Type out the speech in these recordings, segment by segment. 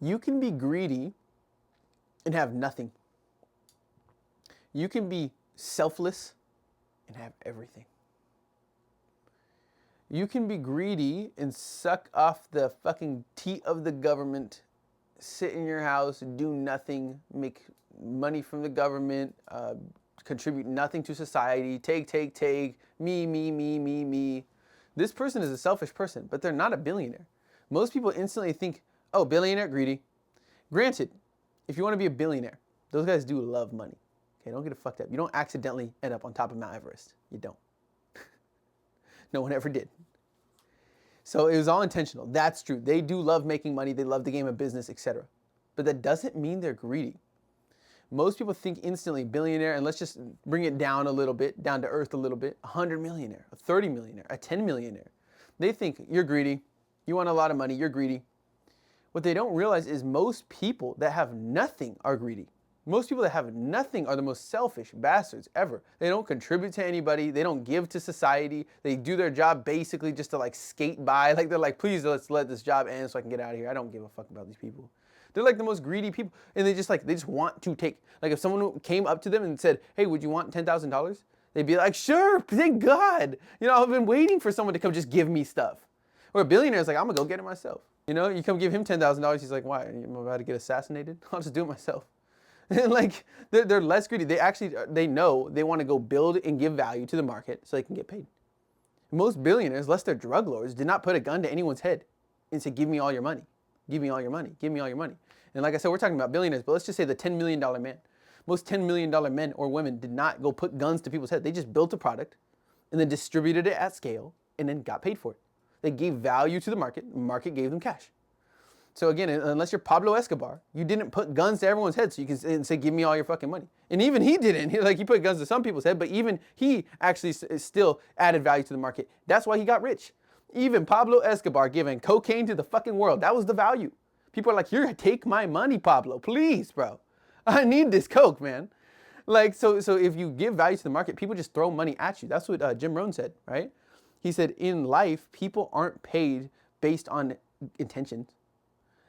You can be greedy and have nothing. You can be selfless and have everything. You can be greedy and suck off the fucking teat of the government, sit in your house, do nothing, make money from the government, contribute nothing to society, take, me. This person is a selfish person, but they're not a billionaire. Most people instantly think, oh, billionaire, greedy. Granted, if you want to be a billionaire, those guys do love money. Okay, don't get it fucked up. You don't accidentally end up on top of Mount Everest. You don't. No one ever did. So it was all intentional. That's true. They do love making money. They love the game of business, etc. But that doesn't mean they're greedy. Most people think instantly billionaire, and let's just bring it down a little bit, down to earth a little bit, 100 millionaire, a 30 millionaire, a 10 millionaire. They think you're greedy. You want a lot of money. You're greedy. What they don't realize is most people that have nothing are greedy. Most people that have nothing are the most selfish bastards ever. They don't contribute to anybody. They don't give to society. They do their job basically just to like skate by. Like they're like, please let's let this job end so I can get out of here. I don't give a fuck about these people. They're like the most greedy people. And they just want to take. Like if someone came up to them and said, hey, would you want $10,000? They'd be like, sure, thank God. You know, I've been waiting for someone to come just give me stuff. Or a billionaire is like, I'm gonna go get it myself. You know, you come give him $10,000. He's like, why? I'm about to get assassinated? I'll just do it myself. And like they're less greedy. They know they want to go build and give value to the market so they can get paid. Most billionaires, unless they're drug lords, did not put a gun to anyone's head and say, give me all your money. Give me all your money. Give me all your money. And like I said, we're talking about billionaires, but let's just say the $10 million man. Most $10 million men or women did not go put guns to people's head. They just built a product and then distributed it at scale and then got paid for it. They gave value to the market gave them cash. So again, unless you're Pablo Escobar, you didn't put guns to everyone's head so you can say, give me all your fucking money. And even he didn't. He put guns to some people's head, but even he actually still added value to the market. That's why he got rich. Even Pablo Escobar giving cocaine to the fucking world, that was the value. People are like, here, take my money, Pablo. Please, bro. I need this coke, man. Like, so if you give value to the market, people just throw money at you. That's what Jim Rohn said, right? He said, in life, people aren't paid based on intentions.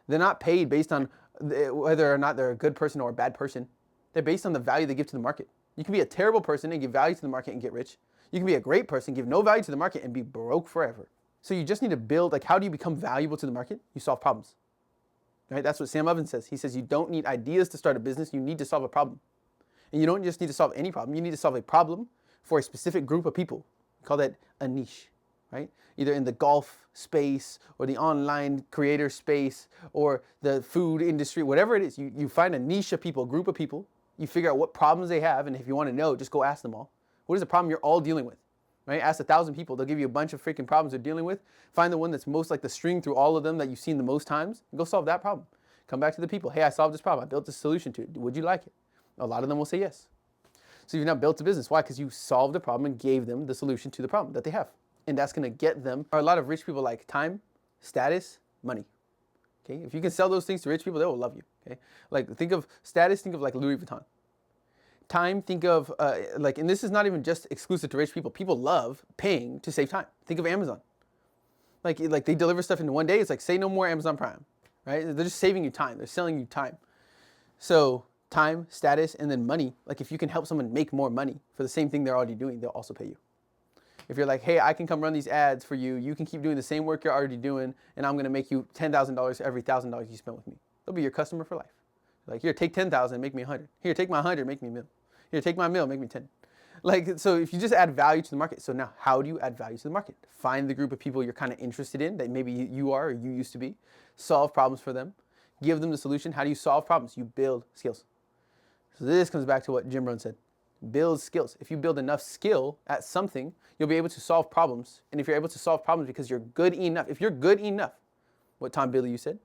They're not paid based on whether or not they're a good person or a bad person. They're based on the value they give to the market. You can be a terrible person and give value to the market and get rich. You can be a great person, give no value to the market and be broke forever. So you just need to build, like, how do you become valuable to the market? You solve problems. Right? That's what Sam Ovens says. He says you don't need ideas to start a business, you need to solve a problem. And you don't just need to solve any problem, you need to solve a problem for a specific group of people. We call that a niche. Right? Either in the golf space or the online creator space or the food industry, whatever it is, you find a niche of people, a group of people, you figure out what problems they have, and if you want to know, just go ask them all. What is the problem you're all dealing with? Right? Ask 1,000 people, they'll give you a bunch of freaking problems they're dealing with. Find the one that's most like the string through all of them that you've seen the most times, and go solve that problem. Come back to the people. Hey, I solved this problem. I built this solution to it. Would you like it? A lot of them will say yes. So you've now built a business. Why? Because you solved a problem and gave them the solution to the problem that they have. And that's gonna get them, or a lot of rich people like time, status, money. Okay, if you can sell those things to rich people, they will love you. Okay, like think of status, think of like Louis Vuitton. Time, think of and this is not even just exclusive to rich people. People love paying to save time. Think of Amazon. Like they deliver stuff in one day. It's like say no more Amazon Prime, right? They're just saving you time. They're selling you time. So time, status, and then money. Like if you can help someone make more money for the same thing they're already doing, they'll also pay you. If you're like, hey, I can come run these ads for you, you can keep doing the same work you're already doing, and I'm gonna make you $10,000 every $1,000 you spend with me. They'll be your customer for life. Like, here, take 10,000, make me 100. Here, take my 100, make me a mil. Here, take my mil, make me 10. Like, so if you just add value to the market, so now how do you add value to the market? Find the group of people you're kind of interested in that maybe you are or you used to be. Solve problems for them. Give them the solution. How do you solve problems? You build skills. So this comes back to what Jim Rohn said. Build skills. If you build enough skill at something, you'll be able to solve problems. And if you're able to solve problems because you're good enough, if you're good enough, what Tom Bilyeu said,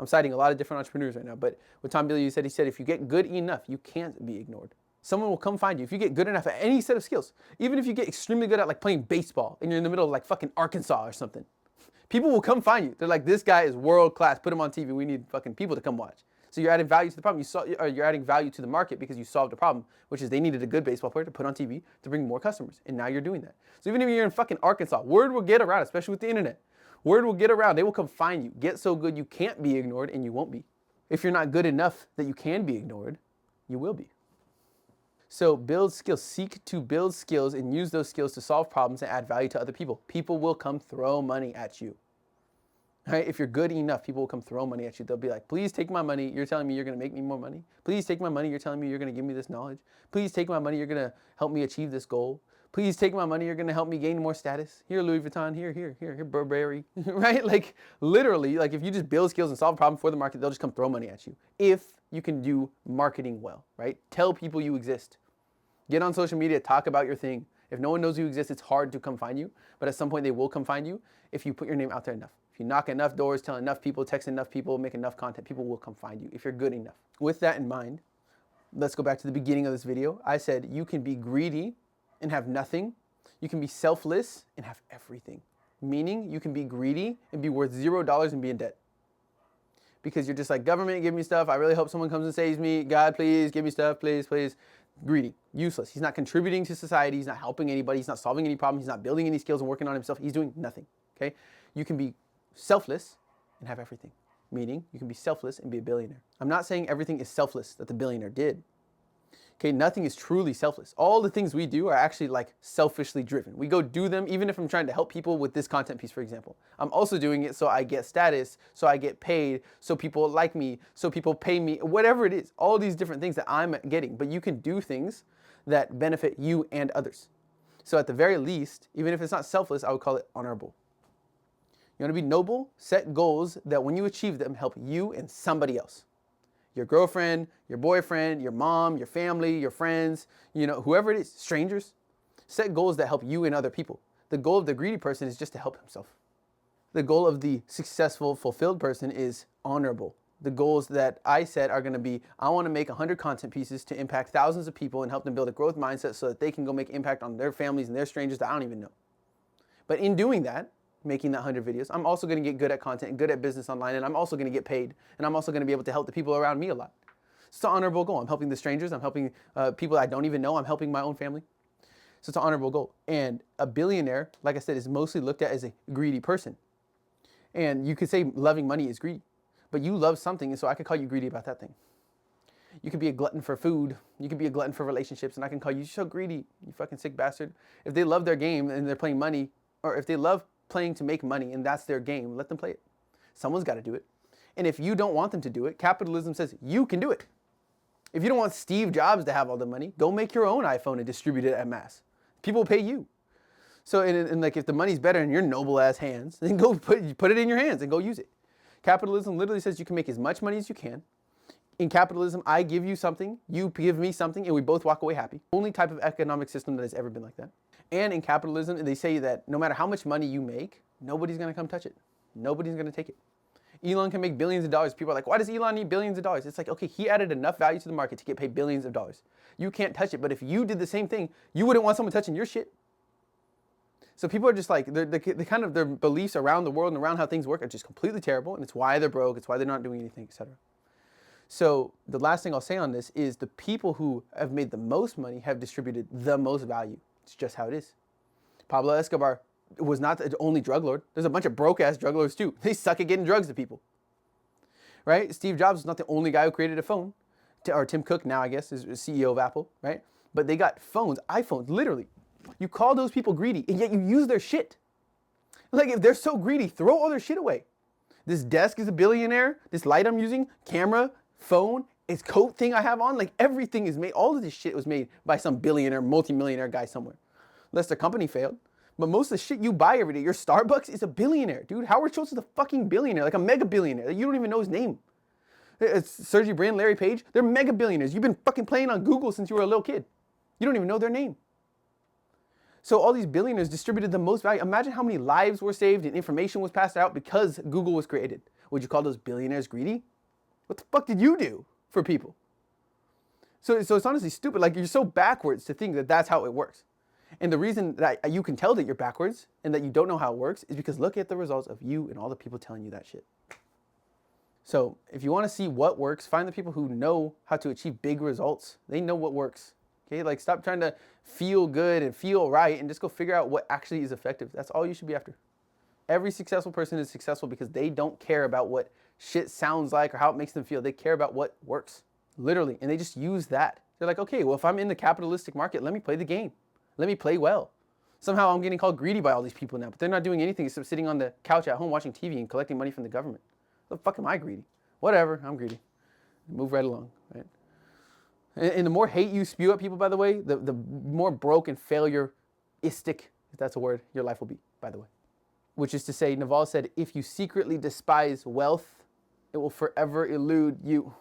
I'm citing a lot of different entrepreneurs right now, but what Tom Bilyeu said, he said, if you get good enough, you can't be ignored. Someone will come find you. If you get good enough at any set of skills, even if you get extremely good at like playing baseball and you're in the middle of like fucking Arkansas or something, people will come find you. They're like, this guy is world class. Put him on TV. We need fucking people to come watch. So you're adding value to the problem. You're adding value to the market because you solved a problem, which is they needed a good baseball player to put on TV to bring more customers. And now you're doing that. So even if you're in fucking Arkansas, word will get around, especially with the internet. Word will get around. They will come find you. Get so good you can't be ignored and you won't be. If you're not good enough that you can be ignored, you will be. So build skills, seek to build skills and use those skills to solve problems and add value to other people. People will come throw money at you. Right? If you're good enough, people will come throw money at you. They'll be like, please take my money. You're telling me you're going to make me more money. Please take my money. You're telling me you're going to give me this knowledge. Please take my money. You're going to help me achieve this goal. Please take my money. You're going to help me gain more status. Here, Louis Vuitton. Here, Burberry. Right? Like literally, like if you just build skills and solve a problem for the market, they'll just come throw money at you. If you can do marketing well, right? Tell people you exist. Get on social media, talk about your thing. If no one knows you exist, it's hard to come find you. But at some point, they will come find you if you put your name out there enough. If you knock enough doors, tell enough people, text enough people, make enough content, people will come find you if you're good enough. With that in mind, let's go back to the beginning of this video. I said you can be greedy and have nothing. You can be selfless and have everything. Meaning you can be greedy and be worth $0 and be in debt. Because you're just like, government, give me stuff. I really hope someone comes and saves me. God, please, give me stuff, please, please. Greedy, useless. He's not contributing to society. He's not helping anybody. He's not solving any problems. He's not building any skills and working on himself. He's doing nothing, okay? You can be selfless and have everything. Meaning you can be selfless and be a billionaire. I'm not saying everything is selfless that the billionaire did. Okay, nothing is truly selfless. All the things we do are actually like selfishly driven. We go do them even if I'm trying to help people with this content piece, for example. I'm also doing it so I get status, so I get paid, so people like me, so people pay me, whatever it is. All these different things that I'm getting. But you can do things that benefit you and others. So at the very least, even if it's not selfless, I would call it honorable. You want to be noble? Set goals that when you achieve them, help you and somebody else. Your girlfriend, your boyfriend, your mom, your family, your friends, you know, whoever it is, strangers. Set goals that help you and other people. The goal of the greedy person is just to help himself. The goal of the successful, fulfilled person is honorable. The goals that I set are going to be, I want to make 100 content pieces to impact thousands of people and help them build a growth mindset so that they can go make impact on their families and their strangers that I don't even know. But in doing that, making that 100 videos, I'm also going to get good at content and good at business online, and I'm also going to get paid, and I'm also going to be able to help the people around me a lot. It's an honorable goal. I'm helping the strangers. I'm helping people I don't even know. I'm helping my own family. So it's an honorable goal. And a billionaire, like I said, is mostly looked at as a greedy person. And you could say loving money is greedy, but you love something, and so I could call you greedy about that thing. You could be a glutton for food. You could be a glutton for relationships, and I can call you so greedy, you fucking sick bastard. If they love their game and they're playing money, or if they love playing to make money and that's their game, let them play it. Someone's got to do it. And if you don't want them to do it, capitalism says you can do it. If you don't want Steve Jobs to have all the money, go make your own iPhone and distribute it at mass. People will pay you. So, and like if the money's better in your noble ass hands, then go put it in your hands and go use it. Capitalism literally says you can make as much money as you can. In capitalism, I give you something, you give me something, and we both walk away happy. Only type of economic system that has ever been like that. And in capitalism, they say that no matter how much money you make, nobody's going to come touch it. Nobody's going to take it. Elon can make billions of dollars. People are like, why does Elon need billions of dollars? It's like, okay, he added enough value to the market to get paid billions of dollars. You can't touch it, but if you did the same thing, you wouldn't want someone touching your shit. So people are just like, the kind of their beliefs around the world and around how things work are just completely terrible, and it's why they're broke, it's why they're not doing anything, etc. So the last thing I'll say on this is the people who have made the most money have distributed the most value. It's just how it is. Pablo Escobar was not the only drug lord. There's a bunch of broke-ass drug lords too. They suck at getting drugs to people. Right? Steve Jobs was not the only guy who created a phone. Or Tim Cook now, I guess, is CEO of Apple, right? But they got phones, iPhones, literally. You call those people greedy, and yet you use their shit. Like, if they're so greedy, throw all their shit away. This desk is a billionaire. This light I'm using, camera, phone, this coat thing I have on, like everything is made, all of this shit was made by some billionaire, multi-millionaire guy somewhere. Unless their company failed. But most of the shit you buy every day, your Starbucks is a billionaire, dude. Howard Schultz is a fucking billionaire, like a mega billionaire. You don't even know his name. It's Sergey Brin, Larry Page. They're mega billionaires. You've been fucking playing on Google since you were a little kid. You don't even know their name. So all these billionaires distributed the most value. Imagine how many lives were saved and information was passed out because Google was created. Would you call those billionaires greedy? What the fuck did you do for people? So it's honestly stupid. Like, you're so backwards to think that that's how it works. And the reason that you can tell that you're backwards and that you don't know how it works is because look at the results of you and all the people telling you that shit. So if you want to see what works, find the people who know how to achieve big results. They know what works. Okay, like stop trying to feel good and feel right and just go figure out what actually is effective. That's all you should be after. Every successful person is successful because they don't care about what shit sounds like or how it makes them feel. They care about what works, literally. And they just use that. They're like, okay, well, if I'm in the capitalistic market, let me play the game. Let me play well. Somehow I'm getting called greedy by all these people now, but they're not doing anything except sitting on the couch at home watching TV and collecting money from the government. The fuck am I greedy? Whatever, I'm greedy. Move right along, right? And the more hate you spew at people, by the way, the more broke and failure-istic, if that's a word, your life will be, by the way. Which is to say, Naval said, if you secretly despise wealth, it will forever elude you.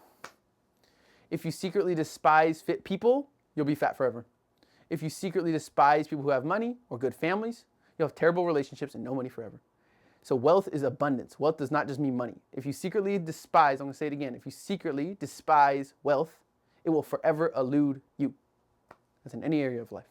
If you secretly despise fit people, you'll be fat forever. If you secretly despise people who have money or good families, you'll have terrible relationships and no money forever. So wealth is abundance. Wealth does not just mean money. If you secretly despise, I'm going to say it again, if you secretly despise wealth, it will forever elude you. That's in any area of life.